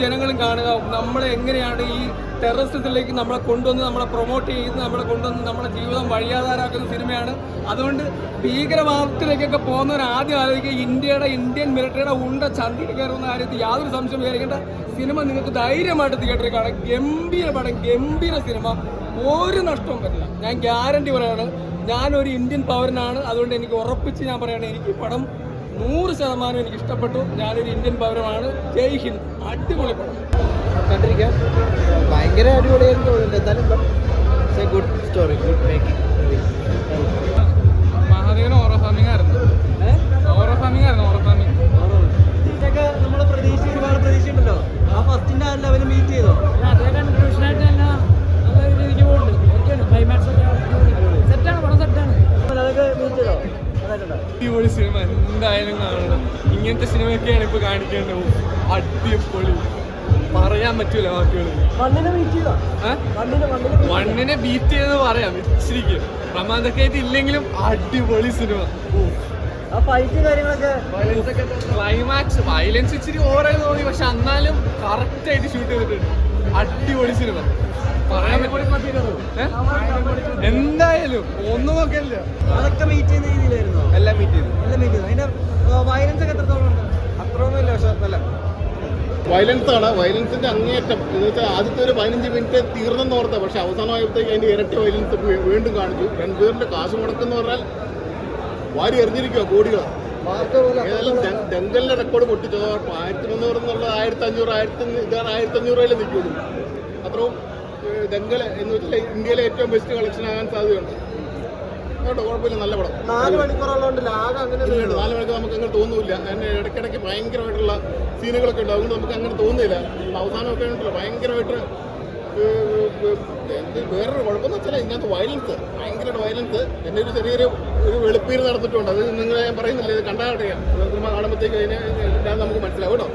ജനങ്ങളും കാണുക നമ്മളെ എങ്ങനെയാണ് ഈ ടെററിസത്തിലേക്ക് നമ്മളെ കൊണ്ടുവന്ന് നമ്മളെ പ്രൊമോട്ട് ചെയ്ത് നമ്മളെ കൊണ്ടുവന്ന് നമ്മുടെ ജീവിതം വഴിയാധാരാക്കുന്ന സിനിമയാണ്. അതുകൊണ്ട് ഭീകരവാദത്തിലേക്കൊക്കെ പോകുന്നവർ ആദ്യം ആലോചിക്കുക ഇന്ത്യൻ മിലിറ്ററിയുടെ ഉണ്ട ചന്തിയിൽ കയറുന്ന കാര്യത്തിൽ യാതൊരു സംശയം വിചാരിക്കേണ്ട. സിനിമ നിങ്ങൾക്ക് ധൈര്യമായിട്ട് തിയേറ്ററിൽ കാണാം. ഗംഭീര പടം, ഗംഭീര സിനിമ, ഒരു നഷ്ടവും പറ്റില്ല. ഞാൻ ഗ്യാരണ്ടി പറയാണ്. ഞാനൊരു ഇന്ത്യൻ പൗരനാണ്, അതുകൊണ്ട് എനിക്ക് ഉറപ്പിച്ച് ഞാൻ പറയുകയാണ്, എനിക്ക് പടം 100% എനിക്ക് ഇഷ്ടപ്പെട്ടു. ഞാനൊരു ഇന്ത്യൻ പൗരനാണ്. ജയ് ഹിന്ദ്. അടിപൊളി പടം കണ്ടിരിക്കാം. ഭയങ്കര അടിപൊളിയായിരുന്നു തോന്നുന്നുണ്ട്. എന്തായാലും ഗുഡ് സ്റ്റോറി, ഗുഡ് മേക്കിംഗ്. മഹാദേവന് ഓരോ ഫാമിംഗ് ആയിരുന്നു. നമ്മളെ പ്രതീക്ഷ ഒരുപാട് പ്രതീക്ഷ ഉണ്ടല്ലോ. ആ ഫസ്റ്റിന്റെ ആ ലെവൽ മീറ്റ് ചെയ്തോ? അതേ കൺക്ലൂഷനായിട്ട് തന്നെ നല്ല രീതിക്ക് പോകുന്നുണ്ട്. ഓക്കെയാണ്. ക്ലൈമാക്സ് ഒക്കെ സെറ്റാണ്, പടം സെറ്റാണ്. അതൊക്കെ മീറ്റ് ചെയ്തോ? അടിപൊളി സിനിമ, എന്തായാലും കാണണം. ഇങ്ങനത്തെ സിനിമയൊക്കെയാണ് ഇപ്പൊ കാണിക്കേണ്ടത്. അടിപൊളി, പറയാൻ പറ്റൂല വാക്കുകൾ. മണ്ണിനെ ബീറ്റ് ചെയ്തെന്ന് പറയാം. ഇച്ചിരിക്ക് പ്രമാദക്കായിട്ട് ഇല്ലെങ്കിലും അടിപൊളി സിനിമ. ക്ലൈമാക്സ് വയലൻസ് ഇച്ചിരി ഓവറായി തോന്നി, പക്ഷെ എന്നാലും കറക്റ്റ് ആയിട്ട് ഷൂട്ട് ചെയ്തിട്ടുണ്ട്. അടിപൊളി സിനിമ, പറയാൻ എന്തായാലും ഒന്നും നോക്കില്ല. അതൊക്കെ മീറ്റ് ചെയ്യുന്ന രീതിയിലായിരുന്നോ? എല്ലാം മീറ്റ് ചെയ്തു. അതിന്റെ വയലൻസ് ഒക്കെ എത്രത്തോളം ഉണ്ട്? അത്രയൊന്നുമില്ല, പക്ഷെ നല്ല വയലൻസ് ആണ്. വയലൻസിന്റെ അങ്ങേയറ്റം എന്ന് വെച്ചാൽ ആദ്യത്തെ ഒരു 15 മിനിറ്റ് തീർന്നെന്ന് ഓർത്ത, പക്ഷെ അവസാനമായപ്പോഴത്തേക്ക് അതിന്റെ ഇരട്ടി വയലൻസ് വീണ്ടും കാണിച്ചു. രൺബീറിന്റെ കാശ് മുടക്കെന്ന് പറഞ്ഞാൽ വാരി എറിഞ്ഞിരിക്കുക കോടികൾ. ഏതായാലും ദംഗലിന്റെ റെക്കോർഡ് പൊട്ടിച്ചോ. 1300 എന്നുള്ളത് 1500 1500 നിൽക്കുള്ളൂ. അത്രയും ദംഗൽ എന്ന് വെച്ചാൽ ഇന്ത്യയിലെ ഏറ്റവും ബെസ്റ്റ് കളക്ഷൻ ആകാൻ സാധ്യതയുണ്ട് കേട്ടോ. കുഴപ്പമില്ല, നല്ല പടം. 4 മണിക്കൂറുള്ളതുകൊണ്ട് ലാഗ് അങ്ങനെ 4 മണിക്കൂർ നമുക്ക് അങ്ങനെ തോന്നുന്നില്ല. അതിന് ഇടയ്ക്കിടയ്ക്ക് ഭയങ്കരമായിട്ടുള്ള സീനുകളൊക്കെ ഉണ്ട്, അതുകൊണ്ട് നമുക്ക് അങ്ങനെ തോന്നുന്നില്ല. അവസാനമൊക്കെ ഉണ്ടല്ലോ ഭയങ്കരമായിട്ട് വേറൊരു കുഴപ്പമെന്ന് വെച്ചാൽ ഇതിനകത്ത് വയലൻസ്, ഭയങ്കരമായിട്ട് വയലൻസ്. എൻ്റെ ഒരു ചെറിയൊരു വെളുപ്പീര് നടന്നിട്ടുണ്ട്. അത് നിങ്ങളെ ഞാൻ പറയുന്നില്ല, ഇത് കണ്ടാൽ അറിയാം. സിനിമ കാണുമ്പോഴത്തേക്ക് അതിനെ നമുക്ക് മനസ്സിലാവും കേട്ടോ.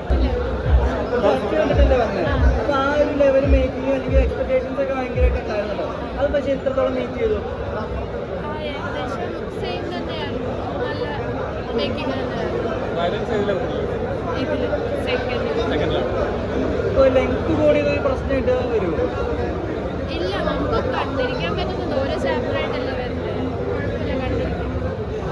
അപ്പൊ ആ ഒരു ലെവൽ മേക്കിംഗ് അല്ലെങ്കിൽ എക്സ്പെക്ടേഷൻസ് ഒക്കെ ഭയങ്കരമായിട്ട് ഉണ്ടായിരുന്നല്ലോ. അത് പക്ഷേ എത്രത്തോളം മീറ്റ് ചെയ്തു? ഇപ്പോൾ ലെങ്ത് കൂടിയത് ഒരു പ്രശ്നമായിട്ട് വരുമോ? ഇല്ല, നമുക്ക് കണ്ടിരിക്കാൻ പറ്റുന്നുണ്ട്. ഓരോ ചാപ്റ്റർ ആയിട്ടല്ലേ